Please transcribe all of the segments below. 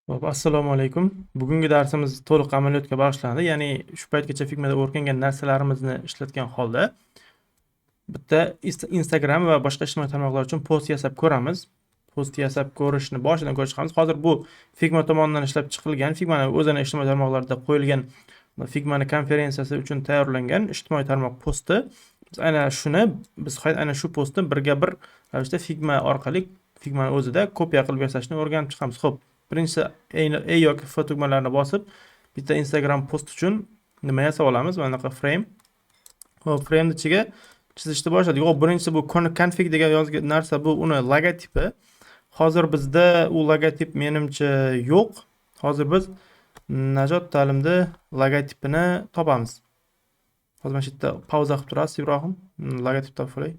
Hop, assalomu alaykum. Bugungi darsimiz to'liq amaliyotga bag'ishlandi. Ya'ni shu paytgacha Figmada o'rgangan narsalarimizni ishlatgan holda bitta Instagram va boshqa ijtimoiy tarmoqlar uchun post yasab ko'ramiz. Post yasab ko'rishni boshidan ko'rib chiqamiz. Hozir bu Figma tomonidan ishlab chiqilgan, Figmani o'zini ijtimoiy tarmoqlarda qo'yilgan Figmani konferensiyasi uchun tayyorlangan ijtimoiy tarmoq posti. Aynan shu postni birga bir ravishda Figma orqali Figmani o'zida kopiya qilib yasashni o'rganib chiqamiz. Xo'p, birinchisi A yoki F tugmalarini bosib, bitta Instagram post uchun nima yasab olamiz? Mana bunaqa frame. Hop, frame ichiga chizishni boshladik. Yo'q, birinchisi bu config degan yozgan narsa, bu uni logotipi. Hozir bizda u logotip menimcha yo'q. Hozir biz Najot ta'limda logotipini topamiz. Hozir mana shu yerda pauza qilib turasiz, Ibrohim. Logotip topib olay.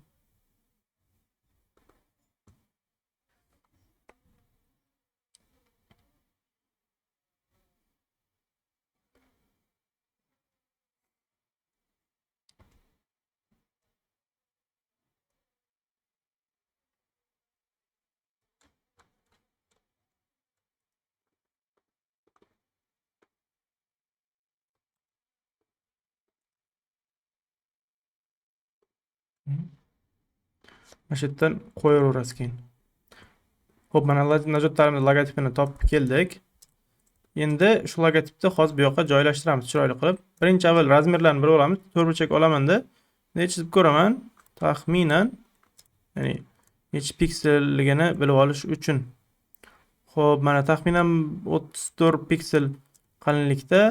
Mana shu yerdan qo'yaverasiz keyin. Xo'p, mana Najot ta'limda logotipini topib keldik. Endi shu logotipni hozir bu yoqqa joylashtiramiz chiroyli qilib. Birinchi avval razmerlarni bilib olamiz. To'rtburchak olamanda necha chizib ko'raman? Taxminan, ya'ni necha pikselligini bilib olish uchun. Xo'p, mana taxminan 34 piksel qalinlikda.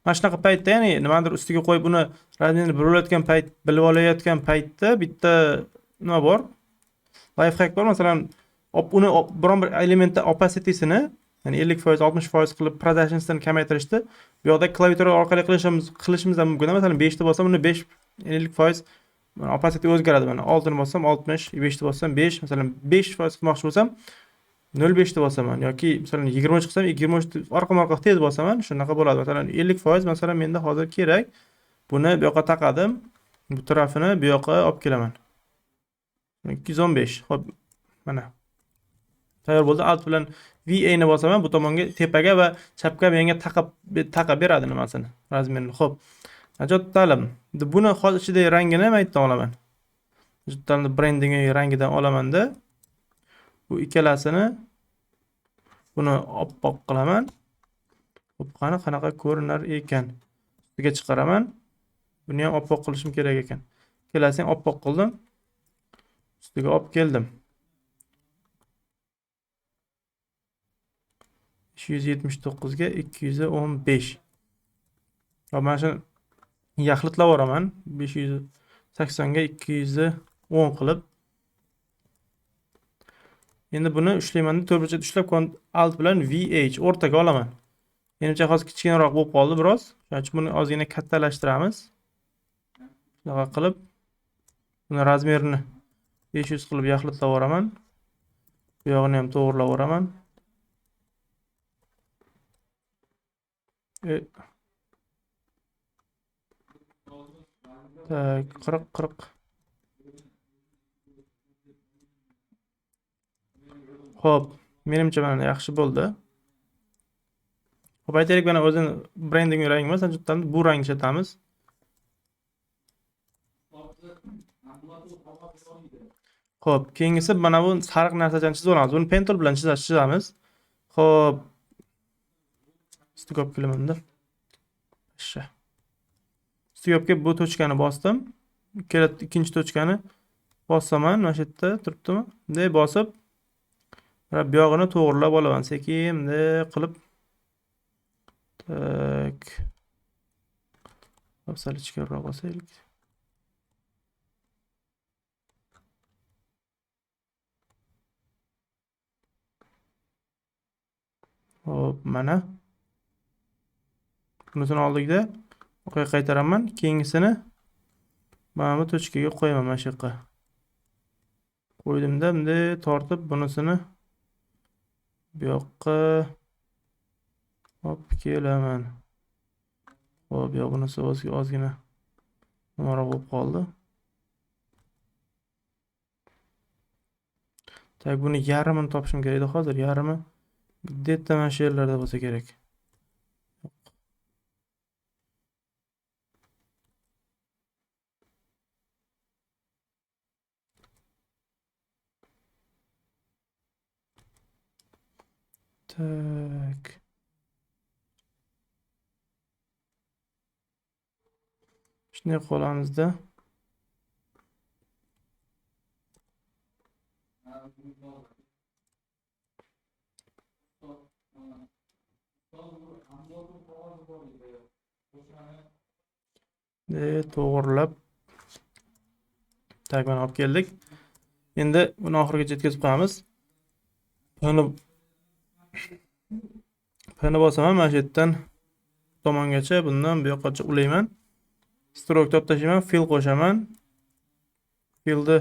Mana shunaqa paytda, ya'ni nimadir ustiga qo'yib uni razmerini bilib olayotgan paytda bitta nima bor? Lifehack bor. Masalan, uni biron bir elementda opacity'sini, ya'ni 50%, 60% qilib productions'ni kamaytirishni bu yoqda klaviatura orqali qilishimiz ham mumkin. Masalan, 5 ta bossam uni 5 50% opacity o'zgaradi. Mana 6 ni bossam 60, 5 ta bossam 5, masalan 5% qilmoqchi bo'lsam 0.5 ta bosaman yoki masalan 23 qilsam 23 orqa-orqa tez bosaman, shunaqa bo'ladi. Masalan 50% masalan menda hozir kerak. Buni bu yoqqa taqadim. Bu tarafini bu yoqqa olib kelaman. 215. Xo'p, mana tayyor bo'ldi. Alt bilan VA ni bosaman, bu tomonga tepaga va chapga menga taqab beradi nimasini, razmerini. Xo'p. Najot ta'lim. Buni hozir ichidagi rangini aytdan olaman. Najot ta'limda brendingi rangidan olamanda bu ikkalasini buni oppoq qilaman. Xo'p, qanaqa ko'rinar ekan? Ustiga chiqaraman. Buni ham oppoq qilishim kerak ekan. Ikkalasini oppoq qildim. Ustiga olib keldim. 279 ga 215. Va mana shuni yaxlitlab yuboraman. 580 ga 210 qilib. Endi buni ushlayman-da, to'rtburchakda ushlab alt bilan VH o'rtaga olaman. Menimcha hozir kichkinaroq bo'lib qoldi biroz. Shuning uchun buni ozgina kattalashtiramiz. Shunaqa qilib buni razmerini 500 qilib yaxlitlab yuboraman. Bu yog'ini ham to'g'rilab yuboraman. Tak, 40. Xo'p, menimcha mana yaxshi bo'ldi. Xo'p, aytaylik, mana o'zini brending rangi emas, bu rangni ishlatamiz. Xo'p, keyingisi mana bu sariq narsachani chizib olamiz. Buni pen tool bilan chizamiz. Xo'p. Ustiga olib kelaman-da. Ustiga olib kelib bu tochkani bosdim. Ikkinchi tochkani bosaman, mana shu yerda turibdimi? Bunday bosib, bu yog'ini to'g'rilab olaman. Sekin bunday qilib. Tak. Sal ichkariroq bosaylik. Hop, mana. Bunisini oldikda orqaga qaytaraman. Keyingisini mana bu tochkaga qo'yaman, mana shu yoqqa. Qo'ydimda bunday tortib bunisini bu yoqqa olib kelaman. Hop, yo'q, bunisi ozgina yomonroq bo'lib qoldi. Tak, buni yarmini topishim kerak edi hozir. Yarmi где-то mana shu yerlarda bo'lsa kerak. Tak. Shunday qo'lamizda. To'g'rilab. Tak, mana olib keldik. Endi buni oxirigacha yetkazib qo'yamiz. Pni bosaman, mana shu yerdan tomongacha bundan bu yoqqacha ulayman. Stroke olib tashlayman, fill qo'shaman. Fillni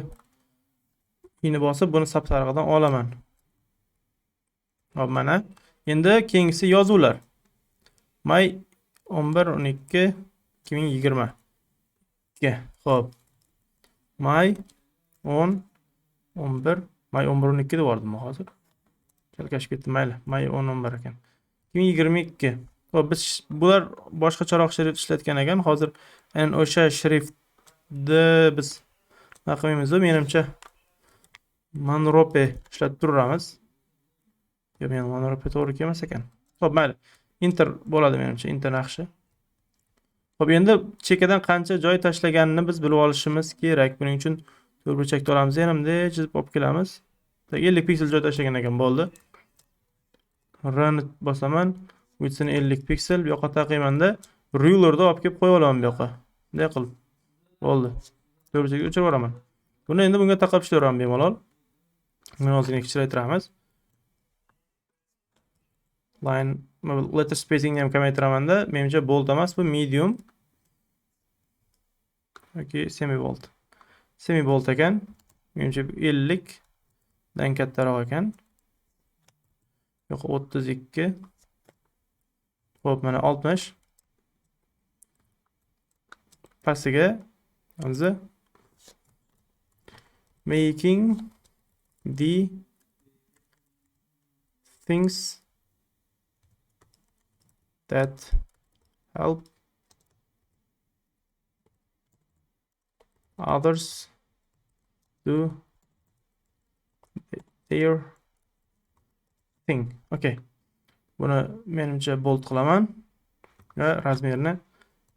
ini bosib buni sapsariqdan olaman. Hop, mana. Endi keyingisi yozuvlar. May 11-12-2020. Hop. May 10-11, may 11-12 deb yordim hozir. Chalkashib ketdi, mayli. May 10-11 ekan. 2022. Hop, biz bular boshqacharoq shrift ishlatgan ekan. Hozir aynan o'sha shriftni biz nima qilmaymiz, menimcha Manrope ishlatib turamiz. Yo, men Manrope to'g'ri kelmas ekan. Hop, mayli. Enter bo'ladi menimcha, enter yaxshi. Hop, endi chekadan qancha joy tashlaganini biz bilib olishimiz kerak. Buning uchun to'rtburchakni olamiz, yanimda chizib olib kelamiz. 50 piksel joy tashlagan ekan, bo'ldi. Run bosaman. Width'ini 50 piksel bu yoqqa taqaymanda rulerda olib kelib qo'yib olaman bu yoqqa. Bunday qilib. Bo'ldi. To'rtburchakni o'chirib yuboraman. Buni endi bunga taqab ishlayveraman bemalol. Buni ozgina kichraytiramiz. Line letter spacing ham kamaytiramanda, menimcha bold emas, bu medium yoki semi bold. Semi bold ekan. Menimcha 50 dan kattaroq ekan. Yo'q, 32. Hop, mana 60. Pastiga hozir making the things that help others do their thing. Okay. Buni menimcha bold qilaman va razmerni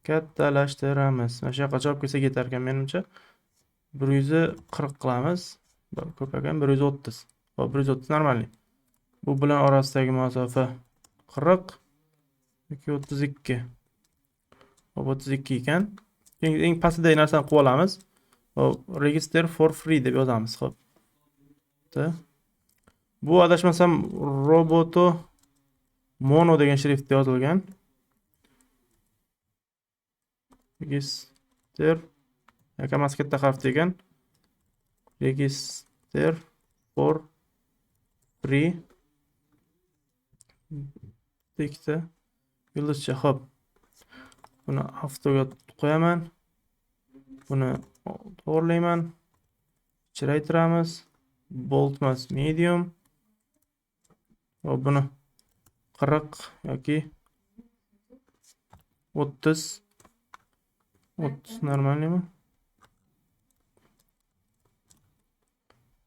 kattalashtiramiz. Mana shu yoqqa chop kelsa ketar ekan menimcha. 140 qilamiz. Ko'p ekan, 130. Hop, 130 normalniy. Bu bilan orasidagi masofa 40 yoki 32. Hop, 32 ekan. Eng pastdagi narsani qilib olamiz. Hop, register for free deb yozamiz. Hop. Bu adashmasam roboto mono degan shriftda yozilgan. Register yakamas katta harf degan. Register for free ikkita yulduzcha. Hop. Buni avtoga qo'yaman. Buni to'g'rilayman. Kichraytiramiz. Bold emas, medium. Hop, buni 40 yoki 30. 30 normalniymi?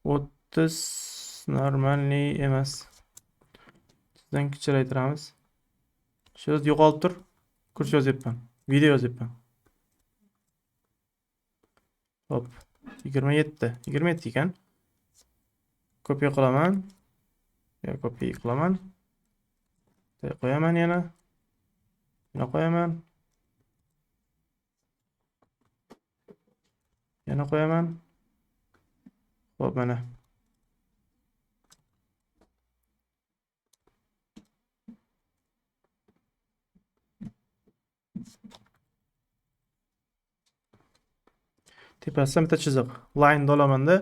30 normalniy emas. Sizdan kichraytiramiz. Shu yo'qolib tur. Kurs yozyapman. Video yozyapman. Hop. 27. 27 ekan. Kopiya qilaman. Ya, kopiya qilaman. Qo'yaman yana. Yana qo'yaman. Yana qo'yaman. Hop, mana. Tepasidan bitta chiziq. Line olamanda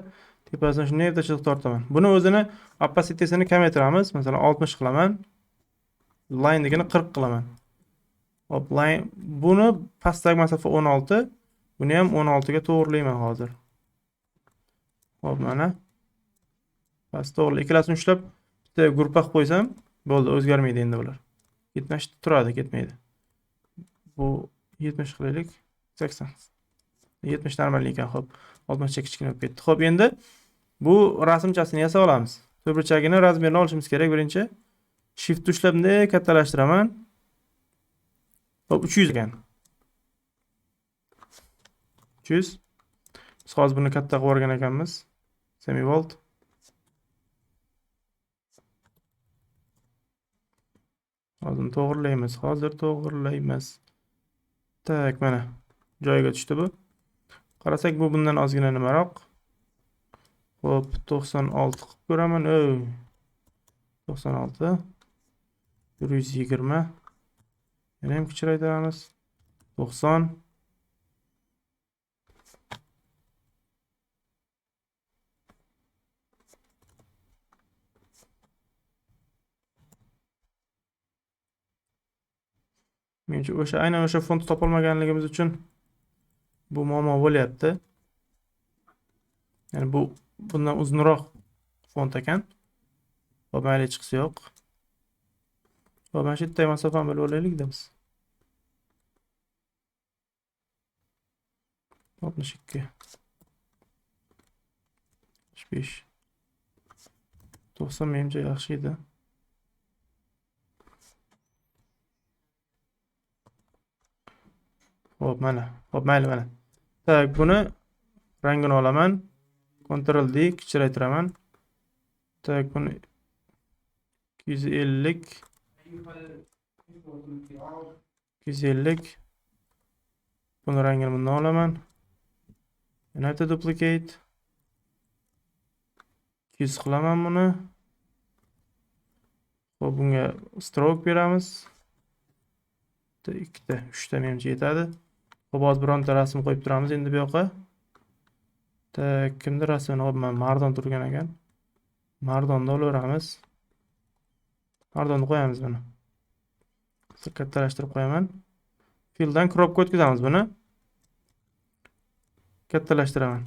tepasidan shunday bitta chiziq tortaman. Buni o'zini opacitysini kamaytiramiz. Masalan, 60 qilaman. Line degani 40 qilaman. Hop, line buni pastdagi masofa 16. Buni ham 16 ga to'g'rilayman hozir. Hop, mana. Bas, to'g'ri. Ikkalasini ushlab bitta gruppa qilib qo'ysam, bo'ldi, o'zgarmaydi endi bular. 70 turadi, ketmaydi. Bu 70 qilaylik. 80. 70 normal ekan, xo'p. 60 cha kichkina bo'lib ketdi. Xo'p, endi bu rasmchasini yasab olamiz. To'rtburchagini razmerini olishimiz kerak. Birinchi shift ushlab bunday kattalashtiraman. Xo'p, 300 ekan. 300. Biz hozir buni katta qilib o'rgan ekanmiz. Semivolt. Hozir to'g'irlaymiz. Tak, mana joyiga tushdi bu. Qarasak, bu bundan ozgina nimaroq. Xo'p, 96 qilib ko'raman. 96. 120. Yana ham kichraytiramiz. 90. Menimcha aynan o'sha font topolmaganligimiz uchun bu muammo bo'lyapti. Ya'ni bu bundan uzunroq font ekan. Xo'p, mayli, chiqsa yo'q. Xo'p, mana shu yerda masofani bilib olaylik-da biz. 62. 65. 90 menimcha yaxshi edi. Xo'p, mana. Xo'p, mayli, mana. Tak, buni rangini olaman. Ctrl D kichraytiraman. Tak, buni 250. 250. Buni rangini bundan olaman. Yana bitta duplicate. 200 qilaman buni. Xo'p, bunga stroke beramiz. 2 ta, 3 ta menimcha yetadi. Xo'p, hozir bironta rasm qo'yib turamiz endi bu yoqqa. Tak, kimni rasmini olibman? Mardon turgan ekan. Mardonni olaveramiz. Mardonni qo'yamiz buni. Kattalashtirib qo'yaman. Filldan cropga o'tkazamiz buni. Kattalashtiraman.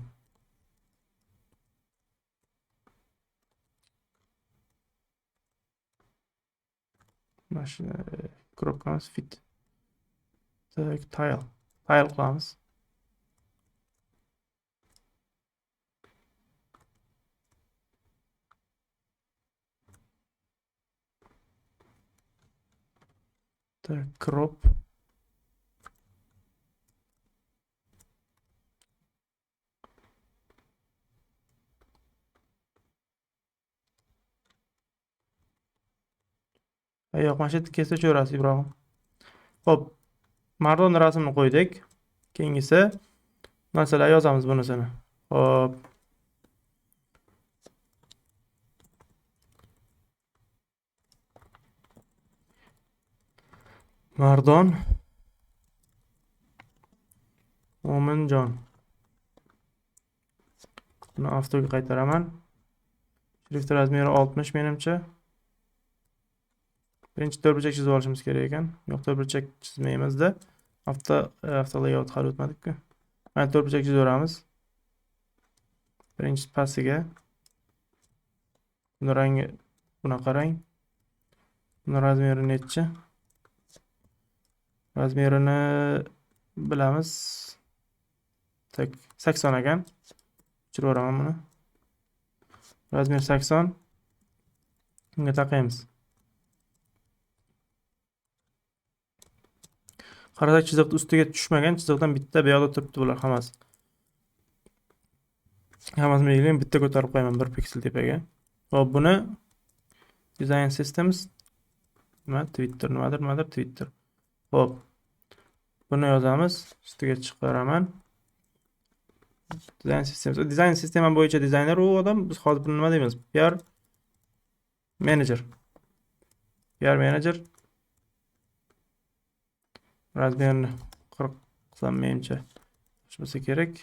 Mana shu cropkamiz fit. Tak, tile qilamiz. Tak, crop. Yo'q, mana shu yerda kesib o'chirasiz, Ibrohim. Xo'p, Mardon rasmini qo'ydik. Keyingisi masalan yozamiz bunisini. Xo'p. Mardon Mo'minjon. Buni avtoga qaytaraman. Shrift razmeri 60 menimcha. Birinchi to'rtburchak chizib olishimiz kerak ekan. Yo'q, to'rtburchak chizmaymiz-da. Avto layout hali o'tmadik-ku. Mana to'rtburchak chizaveramiz. Birinchi pastiga. Buni rangi bunaqa rang. Buni razmeri necha? Razmerini bilamiz. Tak, 80 ekan. O'chirib buni. Razmer 80. Bunga taqaymiz. Qarasak, chiziqni ustiga tushmagan, chiziqdan bitta bu yoqda turibdi bular hammasi. Hammasini belgilayman, bitta ko'tarib qo'yaman 1 piksel tepaga. Xo'p, buni Design Systems nimadir Twitter. Xo'p. Buni yozamiz, ustiga chiqaraman. Design System bo'yicha dizayner u odam. Biz hozir buni nima deymiz? PR Manager. Razmerini 40 qilsam menimcha bo'lsa kerak.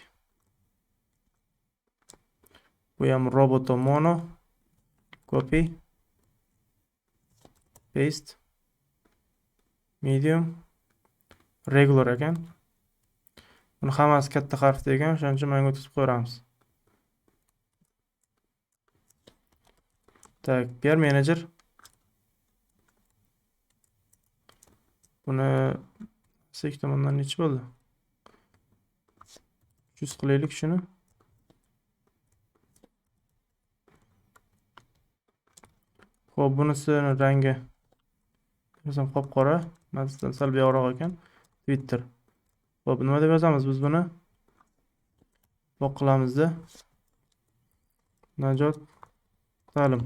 Bu ham Roboto Mono. Copy. Paste. Medium. Regular ekan. Buni hammasi katta harfda ekan, o'shaning uchun menga o'tkazib qo'yamiz. Tak, PR manager. Buni sek tomondan necha bo'ldi? 300 qilaylik shuni. Xo'p, bunisini rangi yozsam qop-qora, mazdan sal buyoqroq ekan. Twitter. Xo'p, nima deb yozamiz biz buni? Bok qilamizda. Najot ta'lim.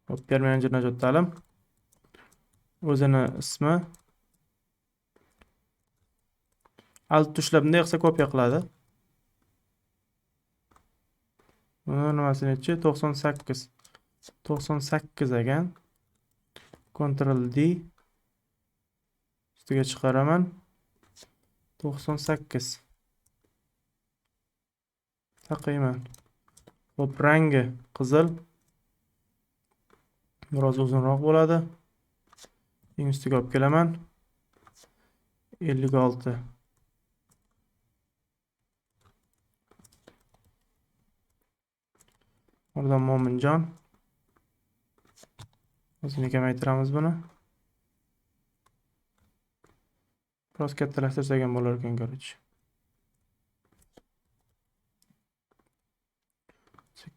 Hop, PR manager Najot ta'lim. O'zini ismi. Alt tushlab bunday qilsa kopiya qiladi. Buni nimasi nechi? 98. 98 ekan. Ctrl D. Ustiga chiqaraman. 98. Taqiyman. Hop, rangi qizil. Biroz uzunroq bo'ladi. Eng ustiga olib kelaman. 56. Oradan Mo'minjon. O'zini kamaytiramiz buni. Biroz kattalashtirsak ham bo'lar ekan, короче.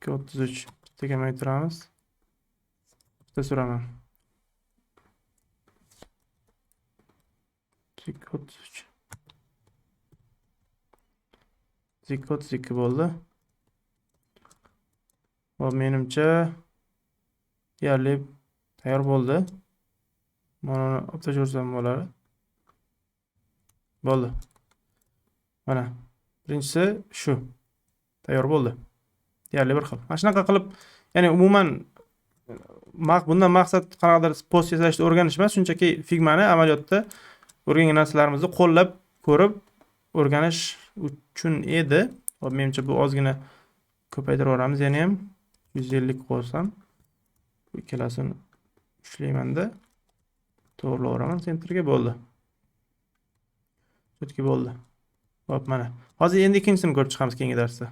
233 bitta kamaytiramiz. Bitta suraman. 233. 232 bo'ldi. Va menimcha deyarli tayyor bo'ldi. Mana uni olib ko'rsam bo'ladi. Bo'ldi. Mana birinchisi shu. Tayyor bo'ldi. Deyarli bir xil. Mana shunaqa qilib, ya'ni umuman bundan maqsad qanaqadir post yasashni o'rganish emas, shunchaki Figmani amaliyotda o'rgangan narsalarimizni qo'llab ko'rib o'rganish uchun edi. Va menimcha bu ozgina ko'paytirib yuboramiz. Yana ham 150 qo'ysam, bu ikkalasini ushlaymanda to'g'rilab yuboraman sentrga. Bo'ldi. Chotki bo'ldi. Hop, mana. Hozir endi ikkinchisini ko'rib chiqamiz keyingi darsda.